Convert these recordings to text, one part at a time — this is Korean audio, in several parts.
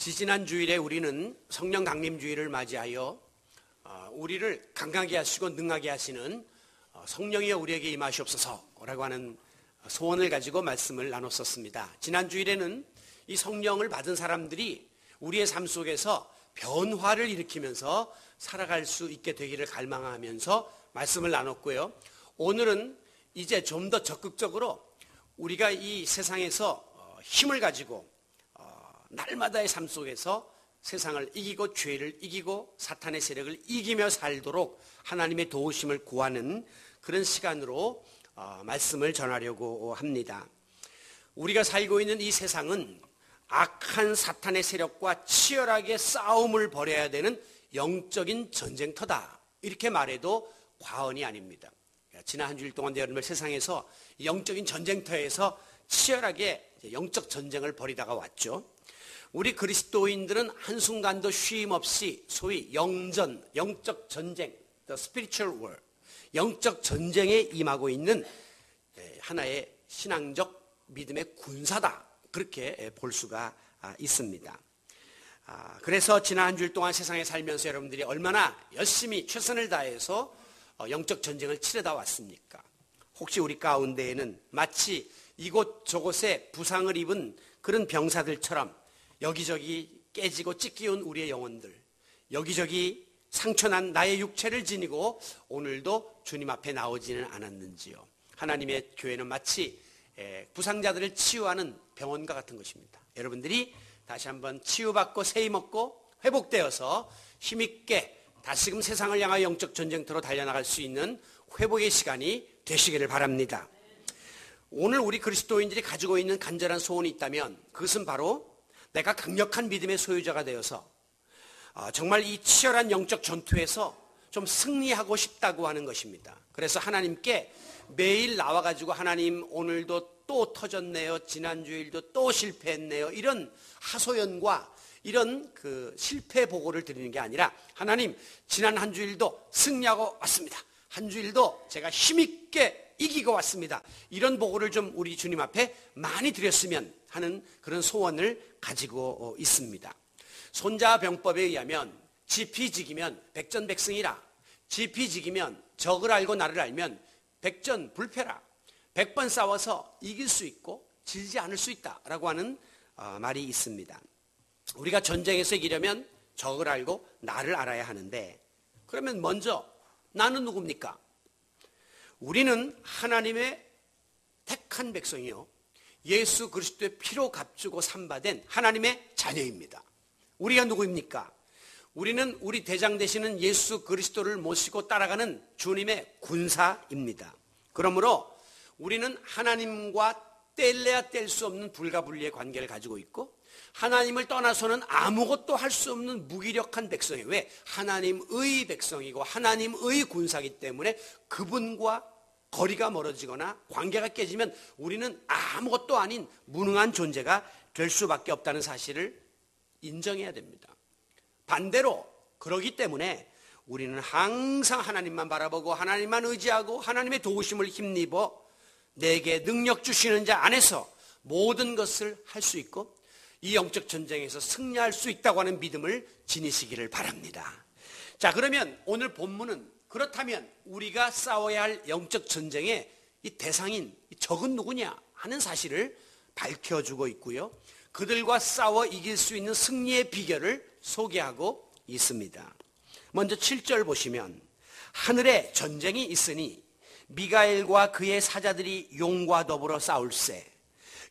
지지난 주일에 우리는 성령 강림 주일을 맞이하여 우리를 강하게 하시고 능하게 하시는 성령이여 우리에게 임하시옵소서라고 하는 소원을 가지고 말씀을 나눴었습니다. 지난 주일에는 이 성령을 받은 사람들이 우리의 삶 속에서 변화를 일으키면서 살아갈 수 있게 되기를 갈망하면서 말씀을 나눴고요. 오늘은 이제 좀 더 적극적으로 우리가 이 세상에서 힘을 가지고 날마다의 삶 속에서 세상을 이기고 죄를 이기고 사탄의 세력을 이기며 살도록 하나님의 도우심을 구하는 그런 시간으로 말씀을 전하려고 합니다. 우리가 살고 있는 이 세상은 악한 사탄의 세력과 치열하게 싸움을 벌여야 되는 영적인 전쟁터다, 이렇게 말해도 과언이 아닙니다. 지난 한 주일 동안 여러분들 세상에서 영적인 전쟁터에서 치열하게 영적 전쟁을 벌이다가 왔죠. 우리 그리스도인들은 한순간도 쉼 없이 소위 영전, 영적 전쟁, the spiritual war, 영적 전쟁에 임하고 있는 하나의 신앙적 믿음의 군사다, 그렇게 볼 수가 있습니다. 그래서 지난 한 주일 동안 세상에 살면서 여러분들이 얼마나 열심히 최선을 다해서 영적 전쟁을 치르다 왔습니까? 혹시 우리 가운데에는 마치 이곳 저곳에 부상을 입은 그런 병사들처럼 여기저기 깨지고 찢기운 우리의 영혼들, 여기저기 상처난 나의 육체를 지니고 오늘도 주님 앞에 나오지는 않았는지요? 하나님의 교회는 마치 부상자들을 치유하는 병원과 같은 것입니다. 여러분들이 다시 한번 치유받고 세임 얻고 회복되어서 힘있게 다시금 세상을 향하여 영적 전쟁터로 달려나갈 수 있는 회복의 시간이 되시기를 바랍니다. 오늘 우리 그리스도인들이 가지고 있는 간절한 소원이 있다면 그것은 바로 내가 강력한 믿음의 소유자가 되어서 정말 이 치열한 영적 전투에서 좀 승리하고 싶다고 하는 것입니다. 그래서 하나님께 매일 나와가지고 하나님 오늘도 또 터졌네요, 지난주일도 또 실패했네요, 이런 하소연과 이런 그 실패 보고를 드리는 게 아니라 하나님 지난 한 주일도 승리하고 왔습니다, 한 주일도 제가 힘있게 이기고 왔습니다, 이런 보고를 좀 우리 주님 앞에 많이 드렸으면 하는 그런 소원을 가지고 있습니다. 손자병법에 의하면 지피지기면 백전백승이라, 지피지기면 적을 알고 나를 알면 백전불패라, 100번 싸워서 이길 수 있고 지지 않을 수 있다라고 하는 말이 있습니다. 우리가 전쟁에서 이기려면 적을 알고 나를 알아야 하는데, 그러면 먼저 나는 누굽니까? 우리는 하나님의 택한 백성이요, 예수 그리스도의 피로 값주고 삼바된 하나님의 자녀입니다. 우리가 누구입니까? 우리는 우리 대장 되시는 예수 그리스도를 모시고 따라가는 주님의 군사입니다. 그러므로 우리는 하나님과 뗄래야 뗄 수 없는 불가분리의 관계를 가지고 있고, 하나님을 떠나서는 아무것도 할 수 없는 무기력한 백성이에요. 왜? 하나님의 백성이고 하나님의 군사이기 때문에 그분과 거리가 멀어지거나 관계가 깨지면 우리는 아무것도 아닌 무능한 존재가 될 수밖에 없다는 사실을 인정해야 됩니다. 반대로 그러기 때문에 우리는 항상 하나님만 바라보고 하나님만 의지하고 하나님의 도우심을 힘입어 내게 능력 주시는 자 안에서 모든 것을 할 수 있고 이 영적 전쟁에서 승리할 수 있다고 하는 믿음을 지니시기를 바랍니다. 자, 그러면 오늘 본문은 그렇다면 우리가 싸워야 할 영적 전쟁의 이 대상인 이 적은 누구냐 하는 사실을 밝혀주고 있고요, 그들과 싸워 이길 수 있는 승리의 비결을 소개하고 있습니다. 먼저 7절 보시면 하늘에 전쟁이 있으니 미가엘과 그의 사자들이 용과 더불어 싸울세,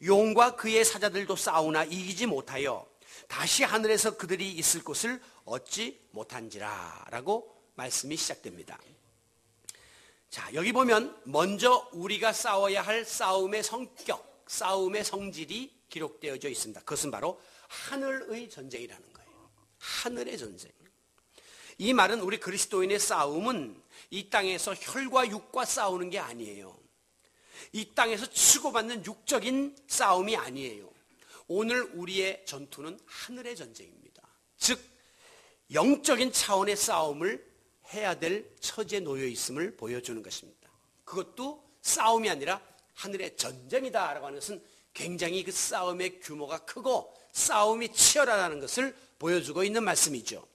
용과 그의 사자들도 싸우나 이기지 못하여 다시 하늘에서 그들이 있을 곳을 얻지 못한지라 라고 말씀이 시작됩니다. 자, 여기 보면 먼저 우리가 싸워야 할 싸움의 성격, 싸움의 성질이 기록되어져 있습니다. 그것은 바로 하늘의 전쟁이라는 거예요. 하늘의 전쟁. 이 말은 우리 그리스도인의 싸움은 이 땅에서 혈과 육과 싸우는 게 아니에요. 이 땅에서 치고받는 육적인 싸움이 아니에요. 오늘 우리의 전투는 하늘의 전쟁입니다. 즉 영적인 차원의 싸움을 해야 될 처지에 놓여 있음을 보여주는 것입니다. 그것도 싸움이 아니라 하늘의 전쟁이다라고 하는 것은 굉장히 그 싸움의 규모가 크고 싸움이 치열하다는 것을 보여주고 있는 말씀이죠.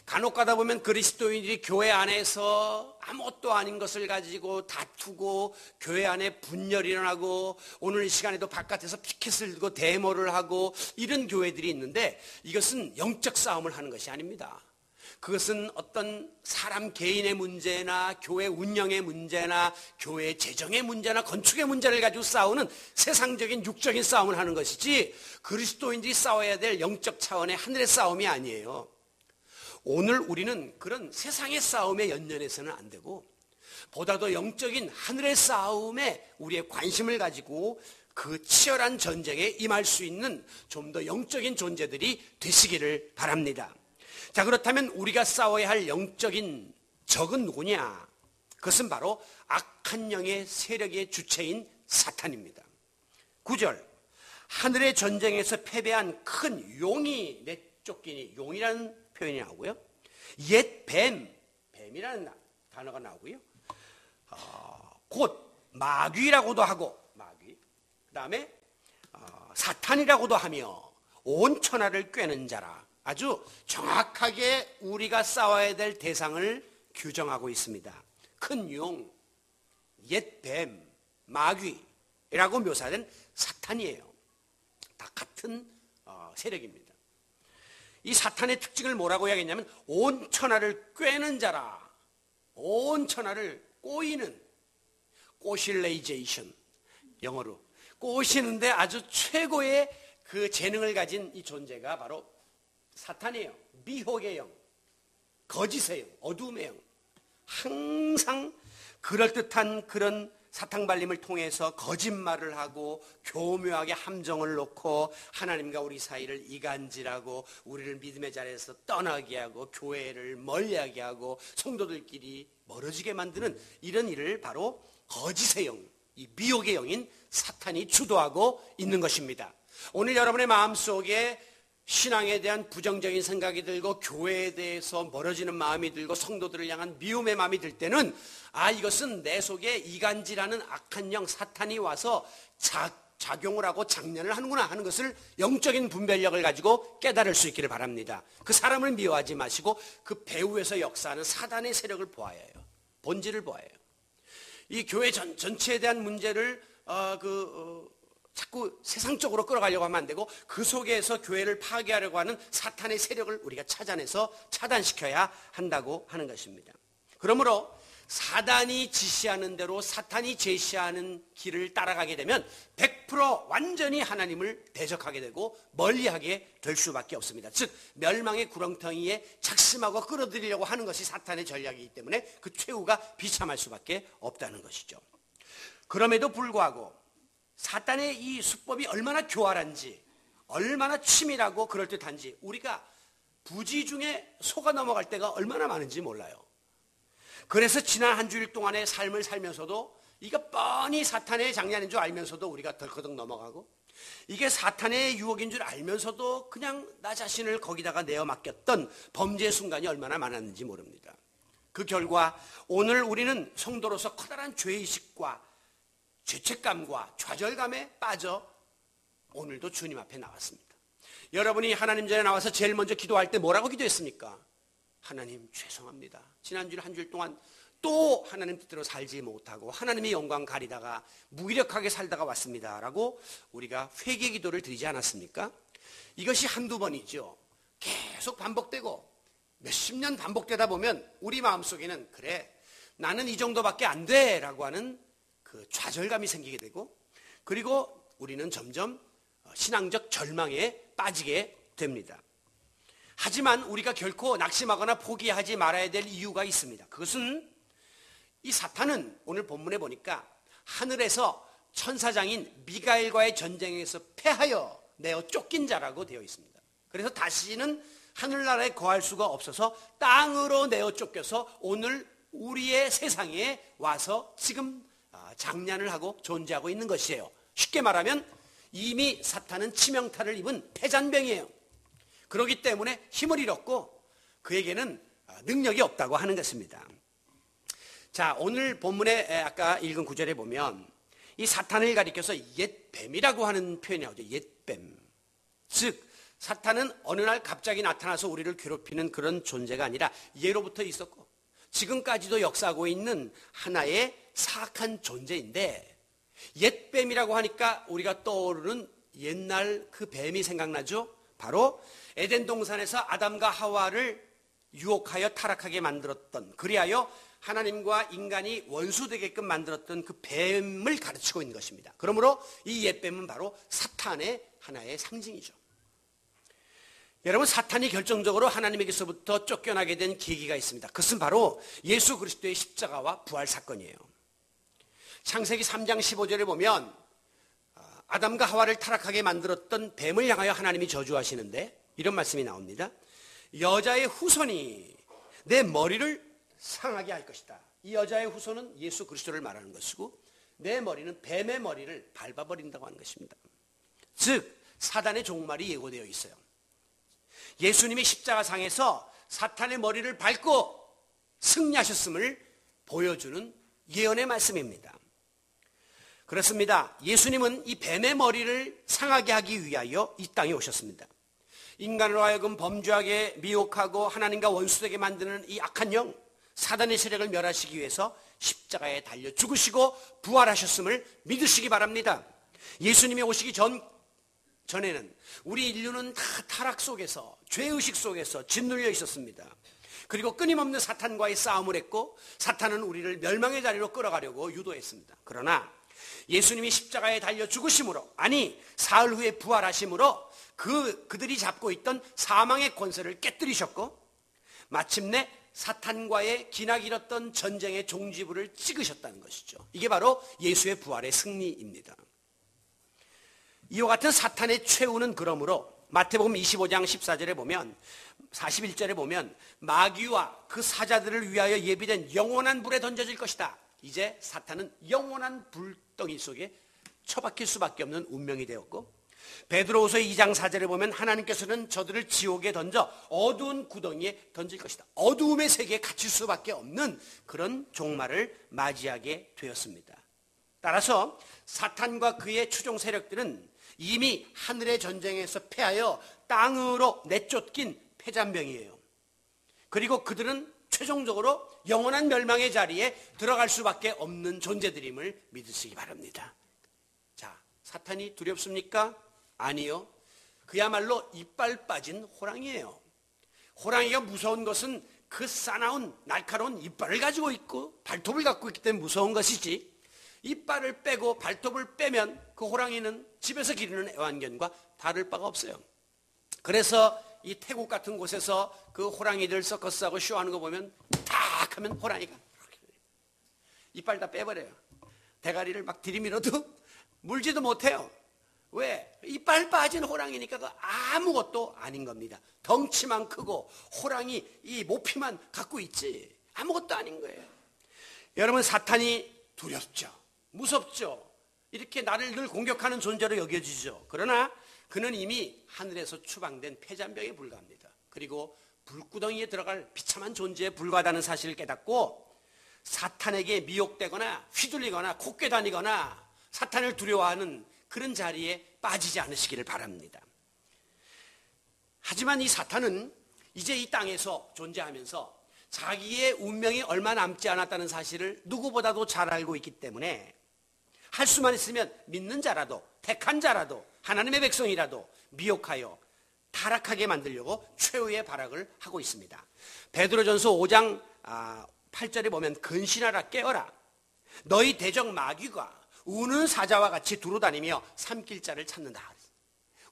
간혹 가다 보면 그리스도인들이 교회 안에서 아무것도 아닌 것을 가지고 다투고 교회 안에 분열이 일어나고 오늘 이 시간에도 바깥에서 피켓을 들고 데모를 하고 이런 교회들이 있는데 이것은 영적 싸움을 하는 것이 아닙니다. 그것은 어떤 사람 개인의 문제나 교회 운영의 문제나 교회 재정의 문제나 건축의 문제를 가지고 싸우는 세상적인 육적인 싸움을 하는 것이지 그리스도인들이 싸워야 될 영적 차원의 하늘의 싸움이 아니에요. 오늘 우리는 그런 세상의 싸움에 연연해서는 안 되고 보다 더 영적인 하늘의 싸움에 우리의 관심을 가지고 그 치열한 전쟁에 임할 수 있는 좀 더 영적인 존재들이 되시기를 바랍니다. 자, 그렇다면 우리가 싸워야 할 영적인 적은 누구냐? 그것은 바로 악한 영의 세력의 주체인 사탄입니다. 9절, 하늘의 전쟁에서 패배한 큰 용이 내쫓기니, 용이라는 표현이 나오고요. 옛 뱀이라는 단어가 나오고요. 곧 마귀라고도 하고, 마귀. 그 다음에 사탄이라고도 하며 온 천하를 꿰는 자라. 아주 정확하게 우리가 싸워야 될 대상을 규정하고 있습니다. 큰 용, 옛 뱀, 마귀라고 묘사된 사탄이에요. 다 같은 세력입니다. 이 사탄의 특징을 뭐라고 해야겠냐면 온 천하를 꿰는 자라. 온 천하를 꼬이는, 꼬실레이제이션, 영어로 꼬시는데 아주 최고의 그 재능을 가진 이 존재가 바로 사탄이에요. 미혹의 영, 거짓의 영, 어둠의 영. 항상 그럴듯한 그런 사탕발림을 통해서 거짓말을 하고 교묘하게 함정을 놓고 하나님과 우리 사이를 이간질하고 우리를 믿음의 자리에서 떠나게 하고 교회를 멀리하게 하고 성도들끼리 멀어지게 만드는 이런 일을 바로 거짓의 영, 이 미혹의 영인 사탄이 주도하고 있는 것입니다. 오늘 여러분의 마음속에 신앙에 대한 부정적인 생각이 들고 교회에 대해서 멀어지는 마음이 들고 성도들을 향한 미움의 마음이 들 때는 이것은 내 속에 이간질하는 악한 영 사탄이 와서 작용을 하고 장난을 하는구나 하는 것을 영적인 분별력을 가지고 깨달을 수 있기를 바랍니다. 그 사람을 미워하지 마시고 그 배후에서 역사하는 사단의 세력을 보아야 해요. 본질을 보아야 해요. 이 교회 전체에 대한 문제를 자꾸 세상적으로 끌어가려고 하면 안 되고 그 속에서 교회를 파괴하려고 하는 사탄의 세력을 우리가 찾아내서 차단시켜야 한다고 하는 것입니다. 그러므로 사단이 지시하는 대로 사탄이 제시하는 길을 따라가게 되면 100% 완전히 하나님을 대적하게 되고 멀리하게 될 수밖에 없습니다. 즉 멸망의 구렁텅이에 작심하고 끌어들이려고 하는 것이 사탄의 전략이기 때문에 그 최후가 비참할 수밖에 없다는 것이죠. 그럼에도 불구하고 사탄의 이 수법이 얼마나 교활한지 얼마나 치밀하고 그럴듯한지 우리가 부지 중에 속아 넘어갈 때가 얼마나 많은지 몰라요. 그래서 지난 한 주일 동안의 삶을 살면서도 이거 뻔히 사탄의 장난인 줄 알면서도 우리가 덜커덕 넘어가고 이게 사탄의 유혹인 줄 알면서도 그냥 나 자신을 거기다가 내어 맡겼던 범죄의 순간이 얼마나 많았는지 모릅니다. 그 결과 오늘 우리는 성도로서 커다란 죄의식과 죄책감과 좌절감에 빠져 오늘도 주님 앞에 나왔습니다. 여러분이 하나님 전에 나와서 제일 먼저 기도할 때 뭐라고 기도했습니까? 하나님 죄송합니다. 지난주 한 주일 동안 또 하나님 뜻대로 살지 못하고 하나님의 영광 가리다가 무기력하게 살다가 왔습니다 라고 우리가 회개 기도를 드리지 않았습니까? 이것이 한두 번이죠. 계속 반복되고 몇십 년 반복되다 보면 우리 마음속에는 그래 나는 이 정도밖에 안 돼 라고 하는 그 좌절감이 생기게 되고 그리고 우리는 점점 신앙적 절망에 빠지게 됩니다. 하지만 우리가 결코 낙심하거나 포기하지 말아야 될 이유가 있습니다. 그것은 이 사탄은 오늘 본문에 보니까 하늘에서 천사장인 미가엘과의 전쟁에서 패하여 내어 쫓긴 자라고 되어 있습니다. 그래서 다시는 하늘나라에 거할 수가 없어서 땅으로 내어 쫓겨서 오늘 우리의 세상에 와서 지금 장난을 하고 존재하고 있는 것이에요. 쉽게 말하면 이미 사탄은 치명타를 입은 패잔병이에요. 그렇기 때문에 힘을 잃었고 그에게는 능력이 없다고 하는 것입니다. 자, 오늘 본문에 아까 읽은 구절에 보면 이 사탄을 가리켜서 옛뱀이라고 하는 표현이 나오죠. 옛뱀. 즉 사탄은 어느 날 갑자기 나타나서 우리를 괴롭히는 그런 존재가 아니라 예로부터 있었고 지금까지도 역사하고 있는 하나의 사악한 존재인데, 옛뱀이라고 하니까 우리가 떠오르는 옛날 그 뱀이 생각나죠? 바로 에덴 동산에서 아담과 하와를 유혹하여 타락하게 만들었던, 그리하여 하나님과 인간이 원수되게끔 만들었던 그 뱀을 가르치고 있는 것입니다. 그러므로 이 옛뱀은 바로 사탄의 하나의 상징이죠. 여러분, 사탄이 결정적으로 하나님에게서부터 쫓겨나게 된 계기가 있습니다. 그것은 바로 예수 그리스도의 십자가와 부활 사건이에요. 창세기 3장 15절에 보면 아담과 하와를 타락하게 만들었던 뱀을 향하여 하나님이 저주하시는데 이런 말씀이 나옵니다. 여자의 후손이 내 머리를 상하게 할 것이다. 이 여자의 후손은 예수 그리스도를 말하는 것이고, 내 머리는 뱀의 머리를 밟아버린다고 하는 것입니다. 즉 사단의 종말이 예고되어 있어요. 예수님이 십자가상에서 사탄의 머리를 밟고 승리하셨음을 보여주는 예언의 말씀입니다. 그렇습니다. 예수님은 이 뱀의 머리를 상하게 하기 위하여 이 땅에 오셨습니다. 인간으로 하여금 범죄하게 미혹하고 하나님과 원수되게 만드는 이 악한 영, 사단의 세력을 멸하시기 위해서 십자가에 달려 죽으시고 부활하셨음을 믿으시기 바랍니다. 예수님이 오시기 전에는 우리 인류는 다 타락 속에서, 죄의식 속에서 짓눌려 있었습니다. 그리고 끊임없는 사탄과의 싸움을 했고, 사탄은 우리를 멸망의 자리로 끌어가려고 유도했습니다. 그러나 예수님이 십자가에 달려 죽으심으로, 아니 사흘 후에 부활하심으로 그들이 잡고 있던 사망의 권세를 깨뜨리셨고, 마침내 사탄과의 기나길었던 전쟁의 종지부를 찍으셨다는 것이죠. 이게 바로 예수의 부활의 승리입니다. 이와 같은 사탄의 최후는 그러므로 마태복음 25장 14절에 보면, 41절에 보면 마귀와 그 사자들을 위하여 예비된 영원한 불에 던져질 것이다. 이제 사탄은 영원한 불덩이 속에 처박힐 수밖에 없는 운명이 되었고, 베드로후서 2장 4절에 보면 하나님께서는 저들을 지옥에 던져 어두운 구덩이에 던질 것이다. 어두움의 세계에 갇힐 수밖에 없는 그런 종말을 맞이하게 되었습니다. 따라서 사탄과 그의 추종 세력들은 이미 하늘의 전쟁에서 패하여 땅으로 내쫓긴 패잔병이에요. 그리고 그들은 최종적으로 영원한 멸망의 자리에 들어갈 수밖에 없는 존재들임을 믿으시기 바랍니다. 자, 사탄이 두렵습니까? 아니요. 그야말로 이빨 빠진 호랑이에요. 호랑이가 무서운 것은 그 싸나운 날카로운 이빨을 가지고 있고 발톱을 갖고 있기 때문에 무서운 것이지, 이빨을 빼고 발톱을 빼면 그 호랑이는 집에서 기르는 애완견과 다를 바가 없어요. 그래서 이 태국 같은 곳에서 그 호랑이들 서커스하고 쇼하는 거 보면 탁 하면 호랑이가 이빨 다 빼버려요. 대가리를 막 들이밀어도 물지도 못해요. 왜? 이빨 빠진 호랑이니까 그 아무것도 아닌 겁니다. 덩치만 크고 호랑이 이 모피만 갖고 있지 아무것도 아닌 거예요. 여러분, 사탄이 두렵죠. 무섭죠. 이렇게 나를 늘 공격하는 존재로 여겨지죠. 그러나 그는 이미 하늘에서 추방된 패잔병에 불과합니다. 그리고 불구덩이에 들어갈 비참한 존재에 불과하다는 사실을 깨닫고 사탄에게 미혹되거나 휘둘리거나 콧괴다니거나 사탄을 두려워하는 그런 자리에 빠지지 않으시기를 바랍니다. 하지만 이 사탄은 이제 이 땅에서 존재하면서 자기의 운명이 얼마 남지 않았다는 사실을 누구보다도 잘 알고 있기 때문에 할 수만 있으면 믿는 자라도, 택한 자라도, 하나님의 백성이라도 미혹하여 타락하게 만들려고 최후의 발악을 하고 있습니다. 베드로전서 5장 8절에 보면 근신하라, 깨어라. 너희 대적 마귀가 우는 사자와 같이 두루다니며 삼킬 자를 찾는다.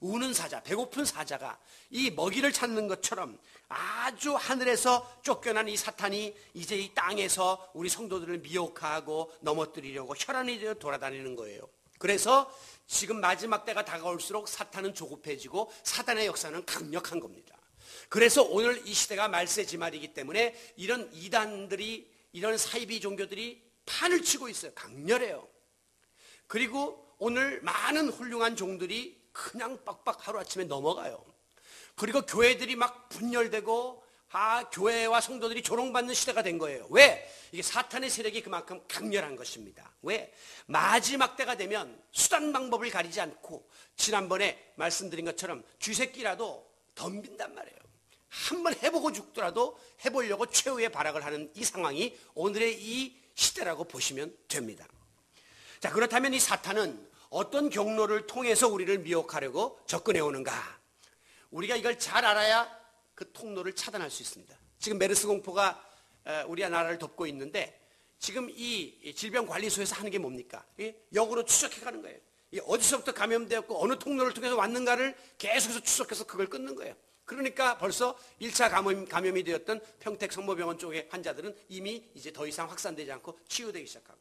우는 사자, 배고픈 사자가 이 먹이를 찾는 것처럼 아주 하늘에서 쫓겨난 이 사탄이 이제 이 땅에서 우리 성도들을 미혹하고 넘어뜨리려고 혈안이 되어 돌아다니는 거예요. 그래서 지금 마지막 때가 다가올수록 사탄은 조급해지고 사탄의 역사는 강력한 겁니다. 그래서 오늘 이 시대가 말세지말이기 때문에 이런 이단들이, 이런 사이비 종교들이 판을 치고 있어요. 강렬해요. 그리고 오늘 많은 훌륭한 종들이 그냥 빡빡 하루아침에 넘어가요. 그리고 교회들이 막 분열되고 교회와 성도들이 조롱받는 시대가 된 거예요. 왜? 이게 사탄의 세력이 그만큼 강렬한 것입니다. 왜? 마지막 때가 되면 수단 방법을 가리지 않고 지난번에 말씀드린 것처럼 쥐새끼라도 덤빈단 말이에요. 한번 해보고 죽더라도 해보려고 최후의 발악을 하는 이 상황이 오늘의 이 시대라고 보시면 됩니다. 자, 그렇다면 이 사탄은 어떤 경로를 통해서 우리를 미혹하려고 접근해 오는가? 우리가 이걸 잘 알아야 그 통로를 차단할 수 있습니다. 지금 메르스 공포가 우리 나라를 덮고 있는데 지금 이 질병관리소에서 하는 게 뭡니까? 역으로 추적해 가는 거예요. 어디서부터 감염되었고 어느 통로를 통해서 왔는가를 계속해서 추적해서 그걸 끊는 거예요. 그러니까 벌써 1차 감염이 되었던 평택 성모병원 쪽의 환자들은 이미 이제 더 이상 확산되지 않고 치유되기 시작하고,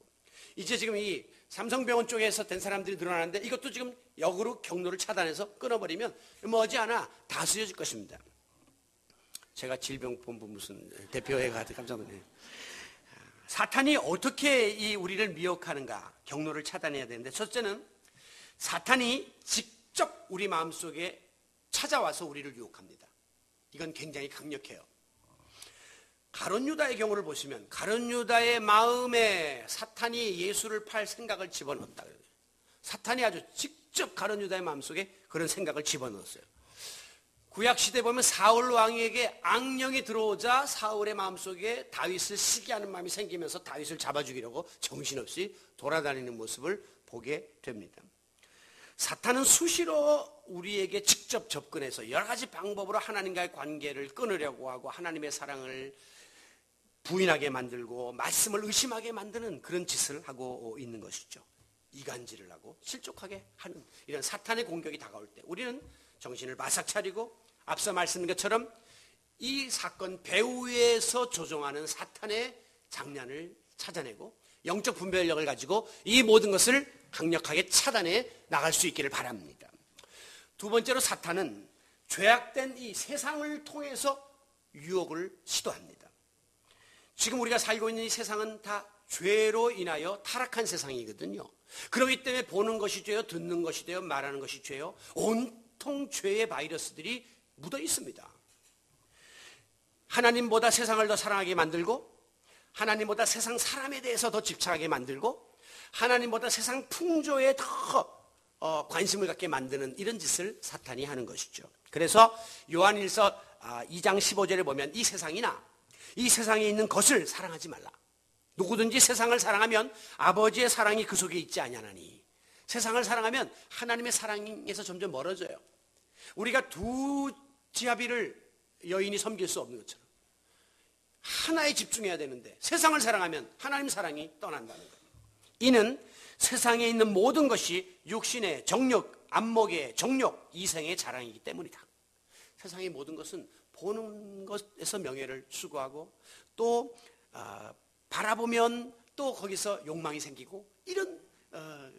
이제 지금 이 삼성병원 쪽에서 된 사람들이 늘어나는데 이것도 지금 역으로 경로를 차단해서 끊어버리면 머지않아 다 쓰여질 것입니다. 제가 질병본부 무슨 대표회 가서 깜짝 놀랐네요. 사탄이 어떻게 이 우리를 미혹하는가? 경로를 차단해야 되는데, 첫째는 사탄이 직접 우리 마음속에 찾아와서 우리를 유혹합니다. 이건 굉장히 강력해요. 가룟 유다의 경우를 보시면 가룟 유다의 마음에 사탄이 예수를 팔 생각을 집어넣었다. 사탄이 아주 직접 가룟 유다의 마음속에 그런 생각을 집어넣었어요. 구약시대 보면 사울 왕에게 악령이 들어오자 사울의 마음속에 다윗을 시기하는 마음이 생기면서 다윗을 잡아 죽이려고 정신없이 돌아다니는 모습을 보게 됩니다. 사탄은 수시로 우리에게 직접 접근해서 여러 가지 방법으로 하나님과의 관계를 끊으려고 하고 하나님의 사랑을 부인하게 만들고 말씀을 의심하게 만드는 그런 짓을 하고 있는 것이죠. 이간질을 하고 실족하게 하는 이런 사탄의 공격이 다가올 때 우리는 정신을 바싹 차리고 앞서 말씀드린 것처럼 이 사건 배후에서 조종하는 사탄의 장난을 찾아내고 영적 분별력을 가지고 이 모든 것을 강력하게 차단해 나갈 수 있기를 바랍니다. 두 번째로 사탄은 죄악된 이 세상을 통해서 유혹을 시도합니다. 지금 우리가 살고 있는 이 세상은 다 죄로 인하여 타락한 세상이거든요. 그렇기 때문에 보는 것이 죄요, 듣는 것이 죄요, 말하는 것이 죄요, 온통 죄의 바이러스들이 묻어 있습니다. 하나님보다 세상을 더 사랑하게 만들고, 하나님보다 세상 사람에 대해서 더 집착하게 만들고, 하나님보다 세상 풍조에 더 관심을 갖게 만드는 이런 짓을 사탄이 하는 것이죠. 그래서 요한일서 2장 15절에 보면 이 세상이나 이 세상에 있는 것을 사랑하지 말라. 누구든지 세상을 사랑하면 아버지의 사랑이 그 속에 있지 아니하나니. 세상을 사랑하면 하나님의 사랑에서 점점 멀어져요. 우리가 두 지아비를 여인이 섬길 수 없는 것처럼 하나에 집중해야 되는데 세상을 사랑하면 하나님 사랑이 떠난다는 거예요. 이는 세상에 있는 모든 것이 육신의 정욕, 안목의 정욕, 이생의 자랑이기 때문이다. 세상의 모든 것은 보는 것에서 명예를 추구하고 또 바라보면 또 거기서 욕망이 생기고 이런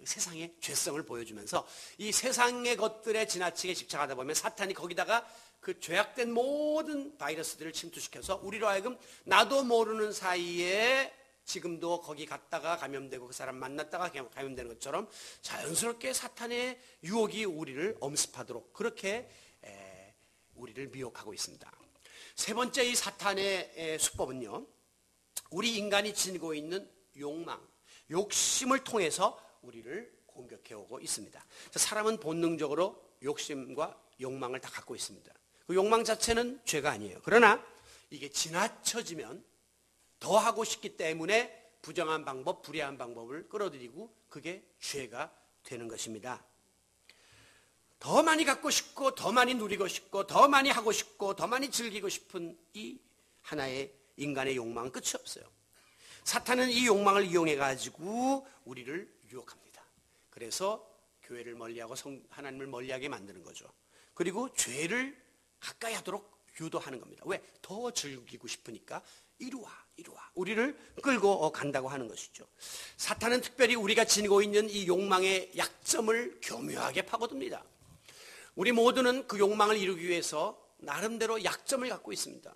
세상의 죄성을 보여주면서 이 세상의 것들에 지나치게 집착하다 보면 사탄이 거기다가 그 죄악된 모든 바이러스들을 침투시켜서 우리로 하여금 나도 모르는 사이에 지금도 거기 갔다가 감염되고 그 사람 만났다가 감염되는 것처럼 자연스럽게 사탄의 유혹이 우리를 엄습하도록 그렇게 우리를 미혹하고 있습니다. 세 번째 이 사탄의 수법은요, 우리 인간이 지니고 있는 욕망, 욕심을 통해서 우리를 공격해 오고 있습니다. 사람은 본능적으로 욕심과 욕망을 다 갖고 있습니다. 그 욕망 자체는 죄가 아니에요. 그러나 이게 지나쳐지면 더 하고 싶기 때문에 부정한 방법, 불의한 방법을 끌어들이고 그게 죄가 되는 것입니다. 더 많이 갖고 싶고 더 많이 누리고 싶고 더 많이 하고 싶고 더 많이 즐기고 싶은 이 하나의 인간의 욕망은 끝이 없어요. 사탄은 이 욕망을 이용해 가지고 우리를 유혹합니다. 그래서 교회를 멀리하고 하나님을 멀리하게 만드는 거죠. 그리고 죄를 가까이 하도록 유도하는 겁니다. 왜? 더 즐기고 싶으니까 이리와 우리를 끌고 간다고 하는 것이죠. 사탄은 특별히 우리가 지니고 있는 이 욕망의 약점을 교묘하게 파고듭니다. 우리 모두는 그 욕망을 이루기 위해서 나름대로 약점을 갖고 있습니다.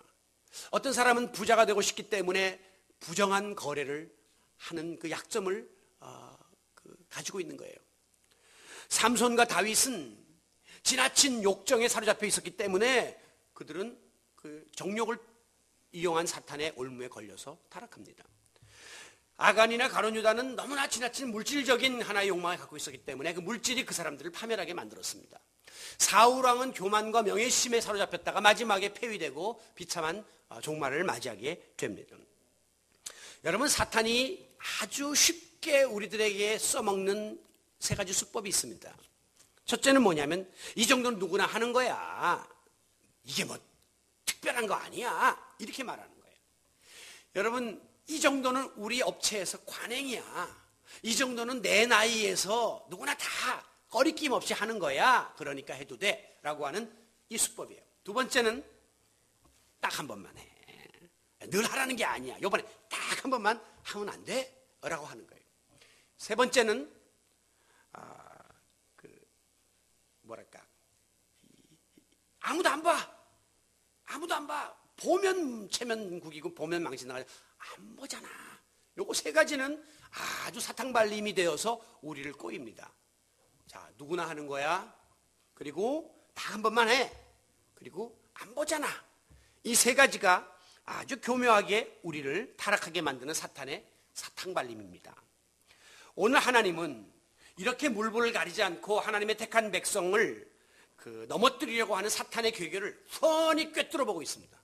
어떤 사람은 부자가 되고 싶기 때문에 부정한 거래를 하는 그 약점을 가지고 있는 거예요. 삼손과 다윗은 지나친 욕정에 사로잡혀 있었기 때문에 그들은 그 정욕을 이용한 사탄의 올무에 걸려서 타락합니다. 아간이나 가룟 유다는 너무나 지나친 물질적인 하나의 욕망을 갖고 있었기 때문에 그 물질이 그 사람들을 파멸하게 만들었습니다. 사울 왕은 교만과 명예심에 사로잡혔다가 마지막에 폐위되고 비참한 종말을 맞이하게 됩니다. 여러분, 사탄이 아주 쉽게 우리들에게 써먹는 세 가지 수법이 있습니다. 첫째는 뭐냐면 이 정도는 누구나 하는 거야. 이게 뭐 특별한 거 아니야. 이렇게 말하는 거예요. 여러분, 이 정도는 우리 업체에서 관행이야. 이 정도는 내 나이에서 누구나 다 거리낌 없이 하는 거야. 그러니까 해도 돼. 라고 하는 이 수법이에요. 두 번째는 딱 한 번만 해. 늘 하라는 게 아니야. 요번에 딱 한 번만 하면 안 돼? 라고 하는 거예요. 세 번째는 아무도 안 봐. 아무도 안 봐. 보면 체면국이고 보면 망신나가지고 안 보잖아. 요거 세 가지는 아주 사탕발림이 되어서 우리를 꼬입니다. 자, 누구나 하는 거야. 그리고 다 한 번만 해. 그리고 안 보잖아. 이 세 가지가 아주 교묘하게 우리를 타락하게 만드는 사탄의 사탕발림입니다. 오늘 하나님은 이렇게 물불을 가리지 않고 하나님의 택한 백성을 넘어뜨리려고 하는 사탄의 괴계를 훤히 꿰뚫어 보고 있습니다.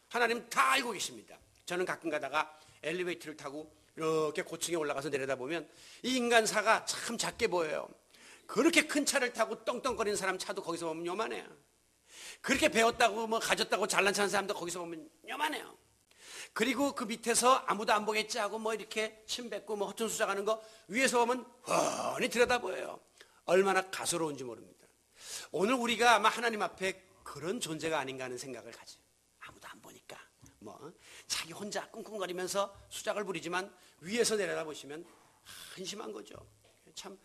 하나님 다 알고 계십니다. 저는 가끔 가다가 엘리베이터를 타고 이렇게 고층에 올라가서 내려다보면 이 인간사가 참 작게 보여요. 그렇게 큰 차를 타고 떵떵거리는 사람 차도 거기서 보면 요만해요. 그렇게 배웠다고 뭐 가졌다고 잘난 척하는 사람도 거기서 보면 요만해요. 그리고 그 밑에서 아무도 안 보겠지 하고 뭐 이렇게 침 뱉고 뭐 허튼 수작하는 거 위에서 보면 훤히 들여다보여요. 얼마나 가소로운지 모릅니다. 오늘 우리가 아마 하나님 앞에 그런 존재가 아닌가 하는 생각을 가져요. 아무도 안 보니까 뭐 자기 혼자 꿍꿍거리면서 수작을 부리지만 위에서 내려다보시면 한심한 거죠. 참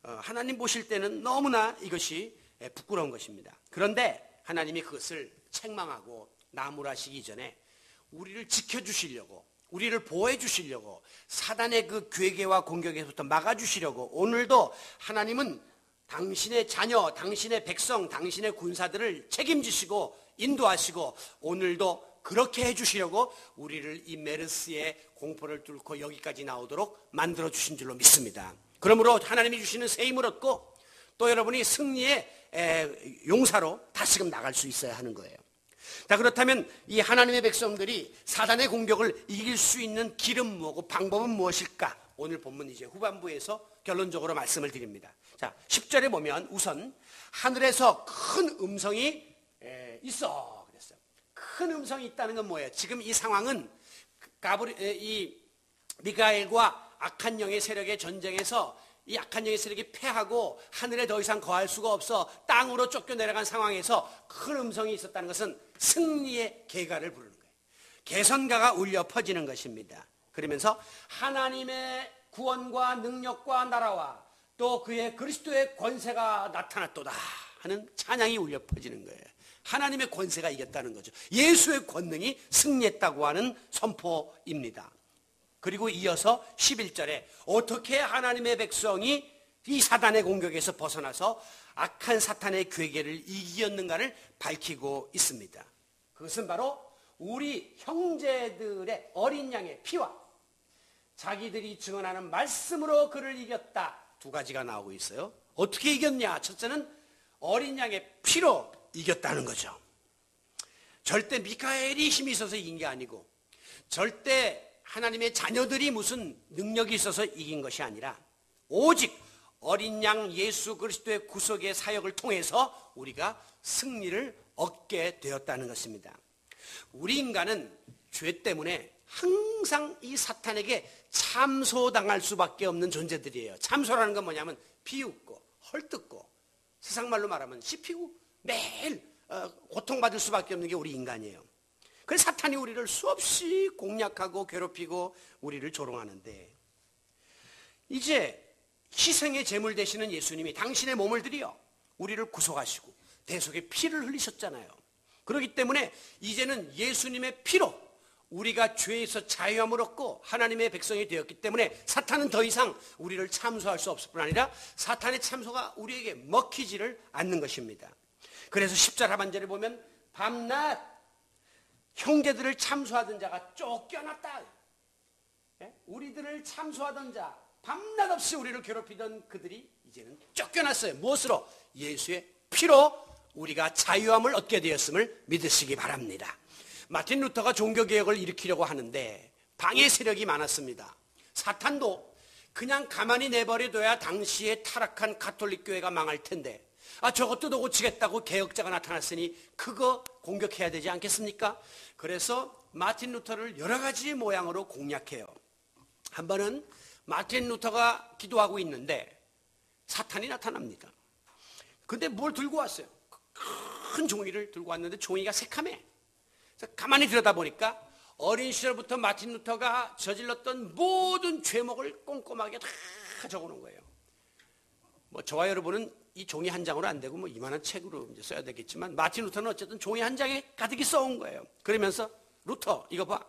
하나님 보실 때는 너무나 이것이 부끄러운 것입니다. 그런데 하나님이 그것을 책망하고 나무라시기 이전에 우리를 지켜주시려고, 우리를 보호해 주시려고, 사단의 그 괴계와 공격에서부터 막아주시려고 오늘도 하나님은 당신의 자녀, 당신의 백성, 당신의 군사들을 책임지시고 인도하시고 오늘도 그렇게 해주시려고 우리를 이 메르스의 공포를 뚫고 여기까지 나오도록 만들어주신 줄로 믿습니다. 그러므로 하나님이 주시는 새 힘을 얻고 또 여러분이 승리의 용사로 다시금 나갈 수 있어야 하는 거예요. 자, 그렇다면 이 하나님의 백성들이 사단의 공격을 이길 수 있는 길은 뭐고 방법은 무엇일까? 오늘 본문 이제 후반부에서 결론적으로 말씀을 드립니다. 자, 10절에 보면 우선 하늘에서 큰 음성이 있어 그랬어요. 큰 음성이 있다는 건 뭐예요? 지금 이 상황은 이 미가엘과 악한 영의 세력의 전쟁에서 이 악한 영의 세력이 패하고 하늘에 더 이상 거할 수가 없어 땅으로 쫓겨내려간 상황에서 큰 음성이 있었다는 것은 승리의 계가를 부르는 거예요. 개선가가 울려 퍼지는 것입니다. 그러면서 하나님의 구원과 능력과 나라와 또 그의 그리스도의 권세가 나타났도다 하는 찬양이 울려 퍼지는 거예요. 하나님의 권세가 이겼다는 거죠. 예수의 권능이 승리했다고 하는 선포입니다. 그리고 이어서 11절에 어떻게 하나님의 백성이 이 사단의 공격에서 벗어나서 악한 사탄의 괴계를 이겼는가를 밝히고 있습니다. 그것은 바로 우리 형제들의 어린 양의 피와 자기들이 증언하는 말씀으로 그를 이겼다. 두 가지가 나오고 있어요. 어떻게 이겼냐? 첫째는 어린 양의 피로 이겼다는 거죠. 절대 미카엘이 힘이 있어서 이긴 게 아니고 절대 하나님의 자녀들이 무슨 능력이 있어서 이긴 것이 아니라 오직 어린 양 예수 그리스도의 구속의 사역을 통해서 우리가 승리를 얻게 되었다는 것입니다. 우리 인간은 죄 때문에 항상 이 사탄에게 참소당할 수밖에 없는 존재들이에요. 참소라는 건 뭐냐면 비웃고 헐뜯고 세상 말로 말하면 씹히고 매일 고통받을 수밖에 없는 게 우리 인간이에요. 그래서 사탄이 우리를 수없이 공략하고 괴롭히고 우리를 조롱하는데 이제 희생의 제물 되시는 예수님이 당신의 몸을 들여 우리를 구속하시고 대속의 피를 흘리셨잖아요. 그렇기 때문에 이제는 예수님의 피로 우리가 죄에서 자유함을 얻고 하나님의 백성이 되었기 때문에 사탄은 더 이상 우리를 참소할 수 없을 뿐 아니라 사탄의 참소가 우리에게 먹히지를 않는 것입니다. 그래서 10절 하반절에 보면 밤낮 형제들을 참소하던 자가 쫓겨났다. 예? 우리들을 참소하던 자, 밤낮 없이 우리를 괴롭히던 그들이 이제는 쫓겨났어요. 무엇으로? 예수의 피로 우리가 자유함을 얻게 되었음을 믿으시기 바랍니다. 마틴 루터가 종교개혁을 일으키려고 하는데 방해 세력이 많았습니다. 사탄도 그냥 가만히 내버려둬야 당시에 타락한 가톨릭 교회가 망할 텐데, 저것도 너 고치겠다고 개혁자가 나타났으니 그거 공격해야 되지 않겠습니까? 그래서 마틴 루터를 여러 가지 모양으로 공략해요. 한 번은 마틴 루터가 기도하고 있는데 사탄이 나타납니다. 근데 뭘 들고 왔어요? 큰 종이를 들고 왔는데 종이가 새카매. 그래서 가만히 들여다보니까 어린 시절부터 마틴 루터가 저질렀던 모든 죄목을 꼼꼼하게 다 적어놓은 거예요. 저와 여러분은 이 종이 한 장으로 안 되고 이만한 책으로 이제 써야 되겠지만, 마틴 루터는 어쨌든 종이 한 장에 가득히 써온 거예요. 그러면서 루터, 이거 봐.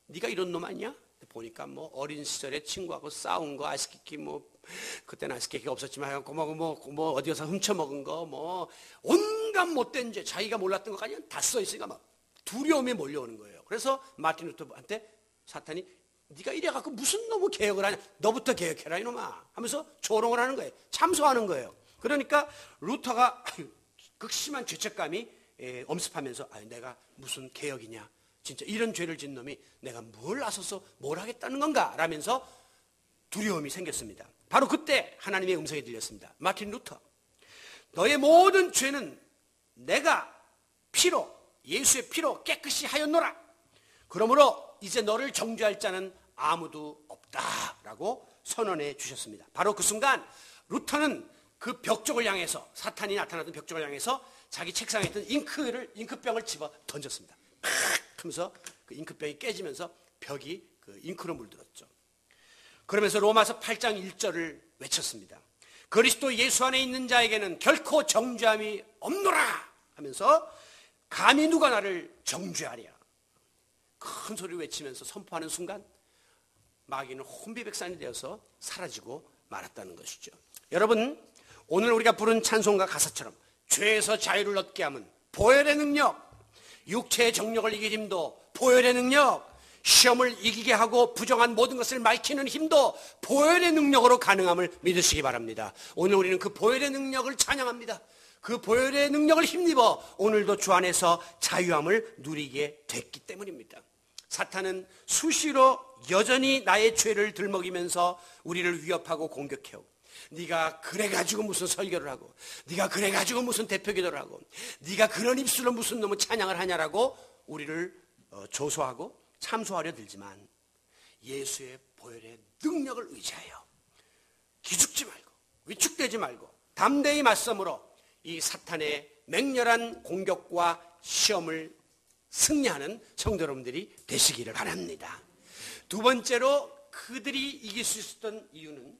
네가 이런 놈 아니야? 보니까 어린 시절에 친구하고 싸운 거, 아이스케이크 그때는 아이스케이크가 없었지만 어디 가서 훔쳐먹은 거 온갖 못된 죄, 자기가 몰랐던 것까지 다 써있으니까 막 두려움에 몰려오는 거예요. 그래서 마틴 루터한테 사탄이 네가 이래갖고 무슨 놈의 개혁을 하냐, 너부터 개혁해라 이놈아 하면서 조롱을 하는 거예요. 참소하는 거예요. 그러니까 루터가 극심한 죄책감이 엄습하면서 내가 무슨 개혁이냐, 진짜 이런 죄를 짓는 놈이 내가 뭘 나서서 뭘 하겠다는 건가 라면서 두려움이 생겼습니다. 바로 그때 하나님의 음성이 들렸습니다. 마틴 루터, 너의 모든 죄는 내가 피로, 예수의 피로 깨끗이 하였노라. 그러므로 이제 너를 정죄할 자는 아무도 없다라고 선언해 주셨습니다. 바로 그 순간 루터는 그 벽쪽을 향해서, 사탄이 나타났던 벽쪽을 향해서 자기 책상에 있던 잉크병을 집어 던졌습니다. 팍 하면서 그 잉크병이 깨지면서 벽이 그 잉크로 물들었죠. 그러면서 로마서 8장 1절을 외쳤습니다. 그리스도 예수 안에 있는 자에게는 결코 정죄함이 없노라 하면서 감히 누가 나를 정죄하랴. 큰 소리를 외치면서 선포하는 순간 마귀는 혼비백산이 되어서 사라지고 말았다는 것이죠. 여러분, 오늘 우리가 부른 찬송가 가사처럼 죄에서 자유를 얻게 함은 보혈의 능력, 육체의 정력을 이길 힘도 보혈의 능력, 시험을 이기게 하고 부정한 모든 것을 밝히는 힘도 보혈의 능력으로 가능함을 믿으시기 바랍니다. 오늘 우리는 그 보혈의 능력을 찬양합니다. 그 보혈의 능력을 힘입어 오늘도 주 안에서 자유함을 누리게 됐기 때문입니다. 사탄은 수시로 여전히 나의 죄를 들먹이면서 우리를 위협하고 공격해오고, 네가 그래가지고 무슨 설교를 하고, 네가 그래가지고 무슨 대표기도를 하고, 네가 그런 입술로 무슨 놈의 찬양을 하냐라고 우리를 조소하고 참소하려 들지만, 예수의 보혈의 능력을 의지하여 기죽지 말고 위축되지 말고 담대히 맞섬으로 이 사탄의 맹렬한 공격과 시험을 승리하는 성도 여러분들이 되시기를 바랍니다. 두 번째로 그들이 이길 수 있었던 이유는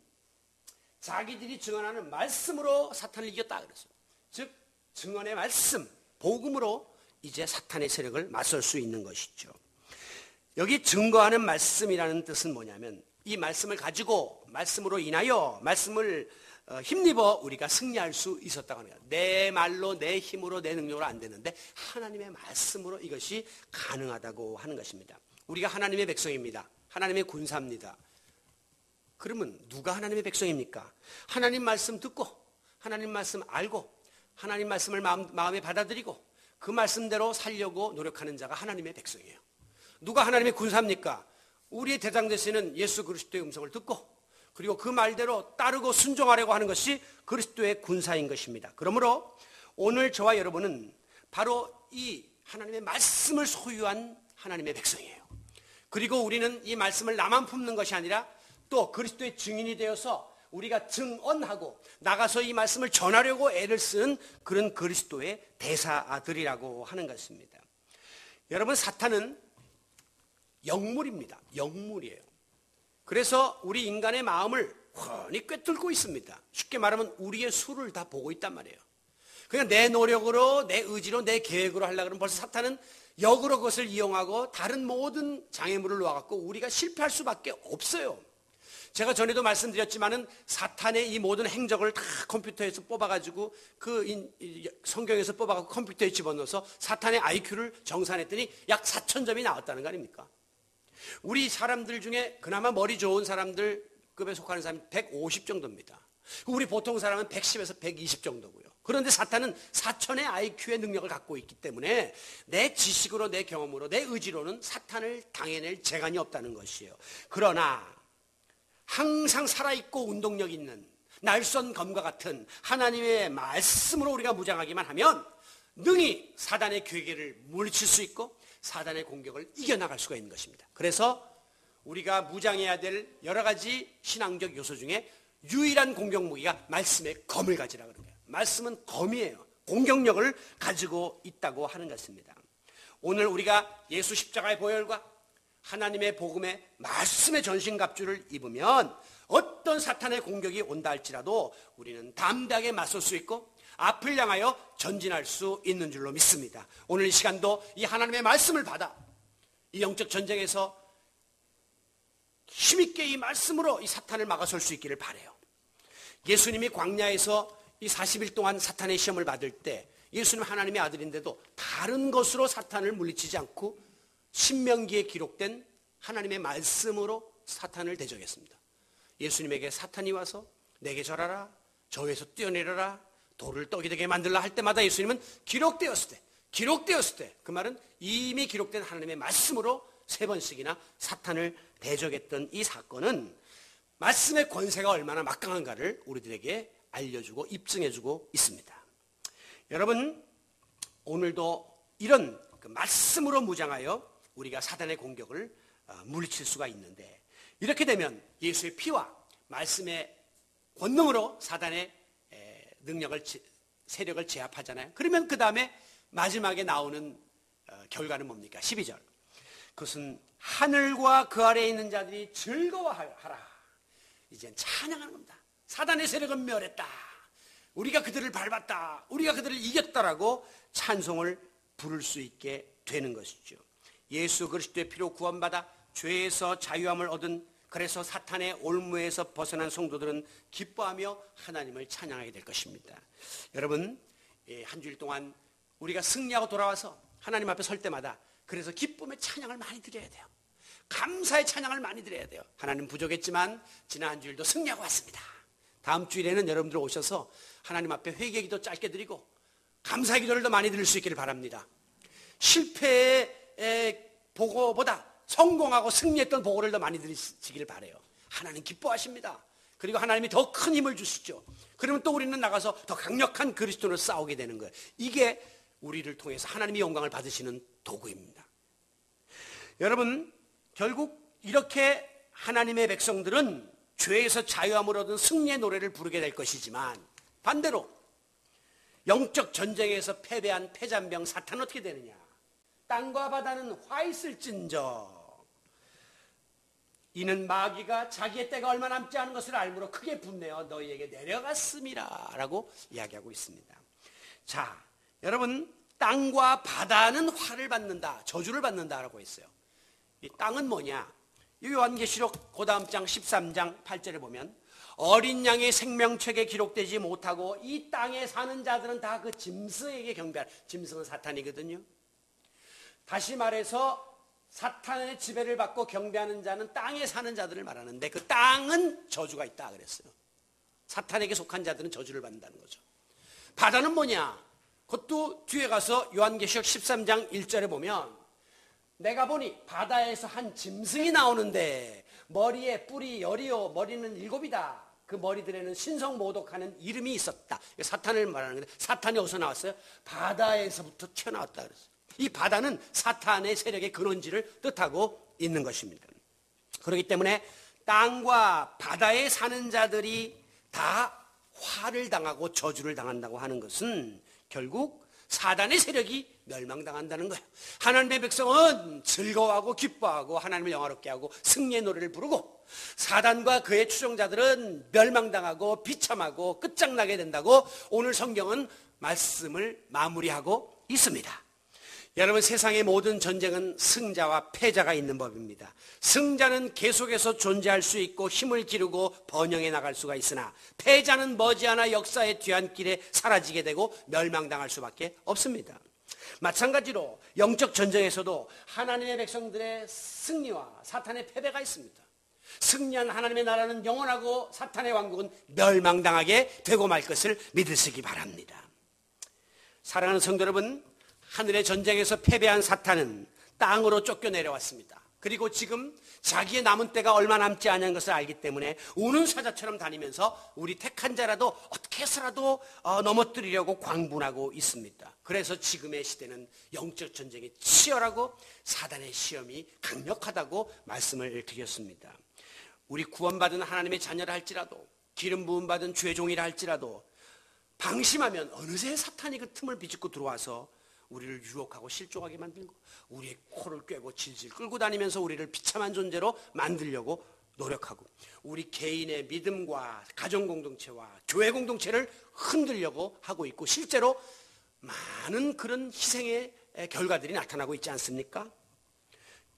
자기들이 증언하는 말씀으로 사탄을 이겼다 그랬어요. 즉 증언의 말씀, 복음으로 이제 사탄의 세력을 맞설 수 있는 것이죠. 여기 증거하는 말씀이라는 뜻은 뭐냐면, 이 말씀을 가지고 말씀으로 인하여 말씀을 힘입어 우리가 승리할 수 있었다고 하는 거예요. 내 말로, 내 힘으로, 내 능력으로 안 되는데 하나님의 말씀으로 이것이 가능하다고 하는 것입니다. 우리가 하나님의 백성입니다. 하나님의 군사입니다. 그러면 누가 하나님의 백성입니까? 하나님 말씀 듣고, 하나님 말씀 알고, 하나님 말씀을 마음에 받아들이고 그 말씀대로 살려고 노력하는 자가 하나님의 백성이에요. 누가 하나님의 군사입니까? 우리의 대장 되시는 예수 그리스도의 음성을 듣고, 그리고 그 말대로 따르고 순종하려고 하는 것이 그리스도의 군사인 것입니다. 그러므로 오늘 저와 여러분은 바로 이 하나님의 말씀을 소유한 하나님의 백성이에요. 그리고 우리는 이 말씀을 나만 품는 것이 아니라 또 그리스도의 증인이 되어서 우리가 증언하고 나가서 이 말씀을 전하려고 애를 쓰는 그런 그리스도의 대사들이라고 하는 것입니다. 여러분, 사탄은 영물입니다. 영물이에요. 그래서 우리 인간의 마음을 훤히 꿰뚫고 있습니다. 쉽게 말하면 우리의 수를 다 보고 있단 말이에요. 그냥 내 노력으로, 내 의지로, 내 계획으로 하려고 하면 벌써 사탄은 역으로 그것을 이용하고 다른 모든 장애물을 놓아갖고 우리가 실패할 수밖에 없어요. 제가 전에도 말씀드렸지만은 사탄의 이 모든 행적을 다 컴퓨터에서 뽑아가지고 성경에서 뽑아가지고 컴퓨터에 집어넣어서 사탄의 IQ를 정산했더니 약 4,000점이 나왔다는 거 아닙니까? 우리 사람들 중에 그나마 머리 좋은 사람들급에 속하는 사람이 150 정도입니다. 우리 보통 사람은 110에서 120 정도고요. 그런데 사탄은 4,000의 IQ의 능력을 갖고 있기 때문에 내 지식으로, 내 경험으로, 내 의지로는 사탄을 당해낼 재간이 없다는 것이에요. 그러나 항상 살아있고 운동력 있는 날선 검과 같은 하나님의 말씀으로 우리가 무장하기만 하면 능히 사단의 괴계를 물리칠 수 있고 사단의 공격을 이겨나갈 수가 있는 것입니다. 그래서 우리가 무장해야 될 여러 가지 신앙적 요소 중에 유일한 공격 무기가 말씀의 검을 가지라 그런 거예요. 말씀은 검이에요. 공격력을 가지고 있다고 하는 것입니다. 오늘 우리가 예수 십자가의 보혈과 하나님의 복음의 말씀의 전신갑주를 입으면 어떤 사탄의 공격이 온다 할지라도 우리는 담대하게 맞설 수 있고 앞을 향하여 전진할 수 있는 줄로 믿습니다. 오늘 이 시간도 이 하나님의 말씀을 받아 이 영적 전쟁에서 힘있게 이 말씀으로 이 사탄을 막아설 수 있기를 바라요. 예수님이 광야에서 이 40일 동안 사탄의 시험을 받을 때 예수님 하나님의 아들인데도 다른 것으로 사탄을 물리치지 않고 신명기에 기록된 하나님의 말씀으로 사탄을 대적했습니다. 예수님에게 사탄이 와서 내게 절하라, 저 위에서 뛰어내려라, 돌을 떡이 되게 만들라 할 때마다 예수님은 기록되었을 때 그 말은 이미 기록된 하나님의 말씀으로 3번씩이나 사탄을 대적했던 이 사건은 말씀의 권세가 얼마나 막강한가를 우리들에게 알려주고 입증해주고 있습니다. 여러분, 오늘도 이런 그 말씀으로 무장하여 우리가 사단의 공격을 물리칠 수가 있는데, 이렇게 되면 예수의 피와 말씀의 권능으로 사단의 능력을, 세력을 제압하잖아요. 그러면 그 다음에 마지막에 나오는 결과는 뭡니까? 12절. 그것은 하늘과 그 아래에 있는 자들이 즐거워하라. 이젠 찬양하는 겁니다. 사단의 세력은 멸했다. 우리가 그들을 밟았다. 우리가 그들을 이겼다라고 찬송을 부를 수 있게 되는 것이죠. 예수 그리스도의 피로 구원받아 죄에서 자유함을 얻은, 그래서 사탄의 올무에서 벗어난 성도들은 기뻐하며 하나님을 찬양하게 될 것입니다. 여러분, 한 주일 동안 우리가 승리하고 돌아와서 하나님 앞에 설 때마다 그래서 기쁨의 찬양을 많이 드려야 돼요. 감사의 찬양을 많이 드려야 돼요. 하나님 부족했지만 지난 한 주일도 승리하고 왔습니다. 다음 주일에는 여러분들 오셔서 하나님 앞에 회개 기도 짧게 드리고 감사의 기도를 더 많이 드릴 수 있기를 바랍니다. 실패의 보고보다 성공하고 승리했던 보고를 더 많이 드리시기를 바라요. 하나님 기뻐하십니다. 그리고 하나님이 더 큰 힘을 주시죠. 그러면 또 우리는 나가서 더 강력한 그리스도로 싸우게 되는 거예요. 이게 우리를 통해서 하나님이 영광을 받으시는 도구입니다. 여러분, 결국 이렇게 하나님의 백성들은 죄에서 자유함을 얻은 승리의 노래를 부르게 될 것이지만, 반대로 영적 전쟁에서 패배한 패잔병 사탄은 어떻게 되느냐? 땅과 바다는 화 있을진저 이는 마귀가 자기의 때가 얼마 남지 않은 것을 알므로 크게 분내어 너희에게 내려갔음이라 라고 이야기하고 있습니다. 자, 여러분, 땅과 바다는 화를 받는다, 저주를 받는다라고 했어요. 이 땅은 뭐냐? 요한계시록 그 다음 장 13장 8절에 보면 어린 양의 생명책에 기록되지 못하고 이 땅에 사는 자들은 다 그 짐승에게 경배할, 짐승은 사탄이거든요. 다시 말해서 사탄의 지배를 받고 경배하는 자는 땅에 사는 자들을 말하는데 그 땅은 저주가 있다 그랬어요. 사탄에게 속한 자들은 저주를 받는다는 거죠. 바다는 뭐냐? 그것도 뒤에 가서 요한계시록 13장 1절에 보면 내가 보니 바다에서 한 짐승이 나오는데 머리에 뿔이 10이요 머리는 7이다. 그 머리들에는 신성모독하는 이름이 있었다. 사탄을 말하는 건데 사탄이 어디서 나왔어요? 바다에서부터 튀어나왔다 그랬어요. 이 바다는 사탄의 세력의 근원지를 뜻하고 있는 것입니다. 그렇기 때문에 땅과 바다에 사는 자들이 다 화를 당하고 저주를 당한다고 하는 것은 결국 사단의 세력이 멸망당한다는 거예요. 하나님의 백성은 즐거워하고 기뻐하고 하나님을 영화롭게 하고 승리의 노래를 부르고, 사단과 그의 추종자들은 멸망당하고 비참하고 끝장나게 된다고 오늘 성경은 말씀을 마무리하고 있습니다. 여러분, 세상의 모든 전쟁은 승자와 패자가 있는 법입니다. 승자는 계속해서 존재할 수 있고 힘을 기르고 번영해 나갈 수가 있으나 패자는 머지않아 역사의 뒤안길에 사라지게 되고 멸망당할 수밖에 없습니다. 마찬가지로 영적 전쟁에서도 하나님의 백성들의 승리와 사탄의 패배가 있습니다. 승리한 하나님의 나라는 영원하고 사탄의 왕국은 멸망당하게 되고 말 것을 믿으시기 바랍니다. 사랑하는 성도 여러분, 하늘의 전쟁에서 패배한 사탄은 땅으로 쫓겨 내려왔습니다. 그리고 지금 자기의 남은 때가 얼마 남지 않은 것을 알기 때문에 우는 사자처럼 다니면서 우리 택한 자라도 어떻게 해서라도 넘어뜨리려고 광분하고 있습니다. 그래서 지금의 시대는 영적 전쟁이 치열하고 사단의 시험이 강력하다고 말씀을 드렸습니다. 우리 구원받은 하나님의 자녀라 할지라도, 기름 부음 받은 주의 종이라 할지라도 방심하면 어느새 사탄이 그 틈을 비집고 들어와서 우리를 유혹하고 실족하게 만들고 우리의 코를 꿰고 질질 끌고 다니면서 우리를 비참한 존재로 만들려고 노력하고 우리 개인의 믿음과 가정 공동체와 교회 공동체를 흔들려고 하고 있고 실제로 많은 그런 희생의 결과들이 나타나고 있지 않습니까?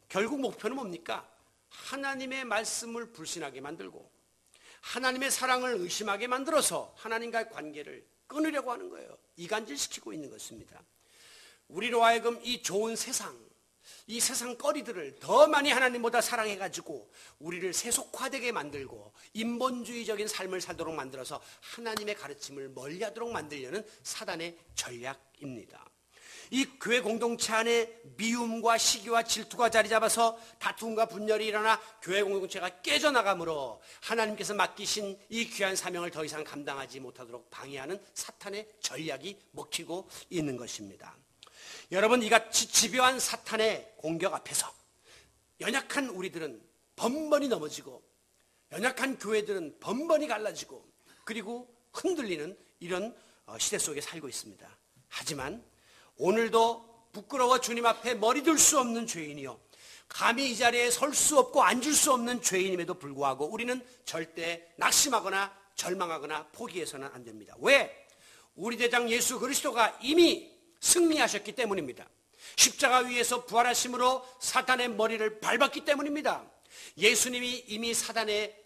결국 목표는 뭡니까? 하나님의 말씀을 불신하게 만들고 하나님의 사랑을 의심하게 만들어서 하나님과의 관계를 끊으려고 하는 거예요. 이간질시키고 있는 것입니다. 우리로 하여금 이 좋은 세상, 이 세상 거리들을 더 많이 하나님보다 사랑해가지고 우리를 세속화되게 만들고 인본주의적인 삶을 살도록 만들어서 하나님의 가르침을 멀리하도록 만들려는 사단의 전략입니다. 이 교회 공동체 안에 미움과 시기와 질투가 자리 잡아서 다툼과 분열이 일어나 교회 공동체가 깨져나가므로 하나님께서 맡기신 이 귀한 사명을 더 이상 감당하지 못하도록 방해하는 사탄의 전략이 먹히고 있는 것입니다. 여러분, 이같이 집요한 사탄의 공격 앞에서 연약한 우리들은 번번이 넘어지고 연약한 교회들은 번번이 갈라지고 그리고 흔들리는 이런 시대 속에 살고 있습니다. 하지만 오늘도 부끄러워 주님 앞에 머리 들 수 없는 죄인이요 감히 이 자리에 설 수 없고 앉을 수 없는 죄인임에도 불구하고 우리는 절대 낙심하거나 절망하거나 포기해서는 안 됩니다. 왜? 우리 대장 예수 그리스도가 이미 승리하셨기 때문입니다. 십자가 위에서 부활하심으로 사탄의 머리를 밟았기 때문입니다. 예수님이 이미 사단의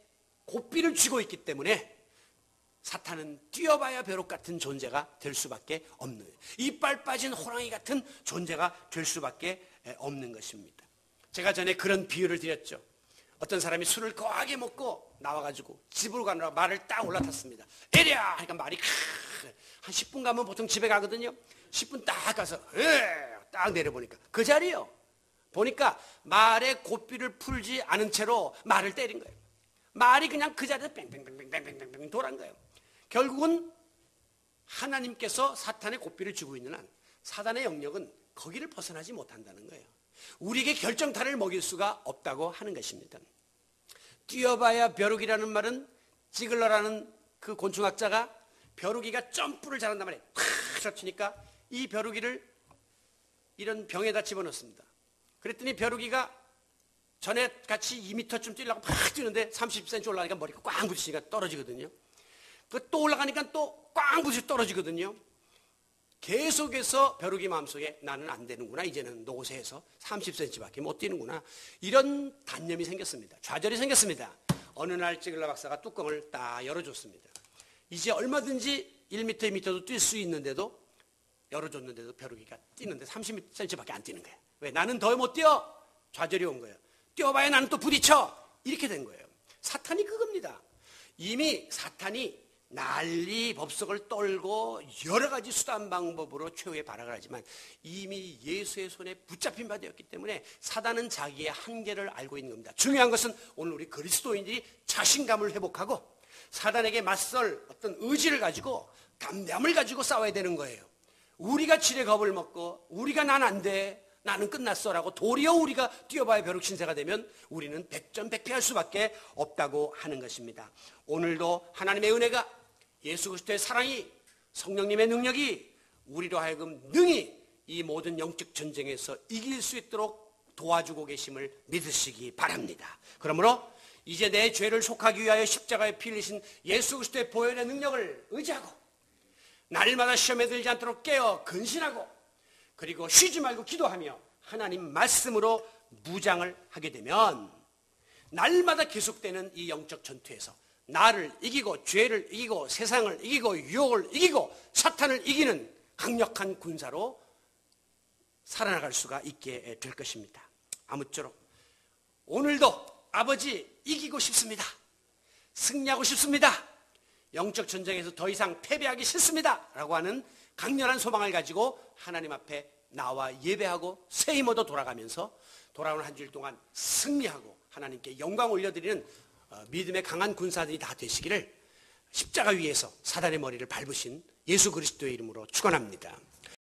고삐를 쥐고 있기 때문에 사탄은 뛰어봐야 벼룩 같은 존재가 될 수밖에 없는, 이빨 빠진 호랑이 같은 존재가 될 수밖에 없는 것입니다. 제가 전에 그런 비유를 드렸죠. 어떤 사람이 술을 거하게 먹고 나와가지고 집으로 가느라 말을 딱 올라탔습니다. 에랴! 하니까 말이 한 10분 가면 보통 집에 가거든요. 10분 딱 가서 딱 내려보니까 그 자리요. 보니까 말의 고삐를 풀지 않은 채로 말을 때린 거예요. 말이 그냥 그 자리에서 뺑뺑뺑뺑뺑뺑뺑 돌아간 거예요. 결국은 하나님께서 사탄의 고삐를 쥐고 있는 한 사단의 영역은 거기를 벗어나지 못한다는 거예요. 우리에게 결정타를 먹일 수가 없다고 하는 것입니다. 뛰어봐야 벼룩이라는 말은 찌글러라는 그 곤충학자가 벼룩이가 점프를 잘한단 말이에요. 팍 치니까 이 벼룩이를 이런 병에다 집어넣습니다. 그랬더니 벼룩이가 전에 같이 2m쯤 뛰려고 팍 뛰는데 30cm 올라가니까 머리가 꽝 부딪히니까 떨어지거든요. 그 또 올라가니까 또 꽝 부딪혀 떨어지거든요. 계속해서 벼룩이 마음속에 나는 안 되는구나, 이제는 노쇠해서 30cm밖에 못 뛰는구나, 이런 단념이 생겼습니다. 좌절이 생겼습니다. 어느 날 찌글러 박사가 뚜껑을 딱 열어줬습니다. 이제 얼마든지 1m, 2m도 뛸 수 있는데도, 열어줬는데도 벼룩이가 뛰는데 30cm밖에 안 뛰는 거예요. 왜? 나는 더 못 뛰어. 좌절이 온 거예요. 뛰어봐야 나는 또 부딪혀. 이렇게 된 거예요. 사탄이 그겁니다. 이미 사탄이 난리 법석을 떨고 여러 가지 수단 방법으로 최후의 발악을 하지만 이미 예수의 손에 붙잡힌 바 되었기 때문에 사단은 자기의 한계를 알고 있는 겁니다. 중요한 것은 오늘 우리 그리스도인들이 자신감을 회복하고 사단에게 맞설 어떤 의지를 가지고 담대함을 가지고 싸워야 되는 거예요. 우리가 지레 겁을 먹고 우리가 난 안 돼, 나는 끝났어라고 도리어 우리가 뛰어봐야 벼룩 신세가 되면 우리는 백전백패할 수밖에 없다고 하는 것입니다. 오늘도 하나님의 은혜가, 예수 그리스도의 사랑이, 성령님의 능력이 우리로 하여금 능히 이 모든 영적 전쟁에서 이길 수 있도록 도와주고 계심을 믿으시기 바랍니다. 그러므로 이제 내 죄를 속하기 위하여 십자가에 피 흘리신 예수 그리스도의 보혈의 능력을 의지하고 날마다 시험에 들지 않도록 깨어 근신하고 그리고 쉬지 말고 기도하며 하나님 말씀으로 무장을 하게 되면 날마다 계속되는 이 영적 전투에서 나를 이기고 죄를 이기고 세상을 이기고 유혹을 이기고 사탄을 이기는 강력한 군사로 살아나갈 수가 있게 될 것입니다. 아무쪼록 오늘도 아버지 이기고 싶습니다. 승리하고 싶습니다. 영적 전쟁에서 더 이상 패배하기 싫습니다. 라고 하는 강렬한 소망을 가지고 하나님 앞에 나와 예배하고 새 힘으로 돌아가면서 돌아오는 한 주일 동안 승리하고 하나님께 영광 올려드리는 믿음의 강한 군사들이 다 되시기를 십자가 위에서 사단의 머리를 밟으신 예수 그리스도의 이름으로 축원합니다.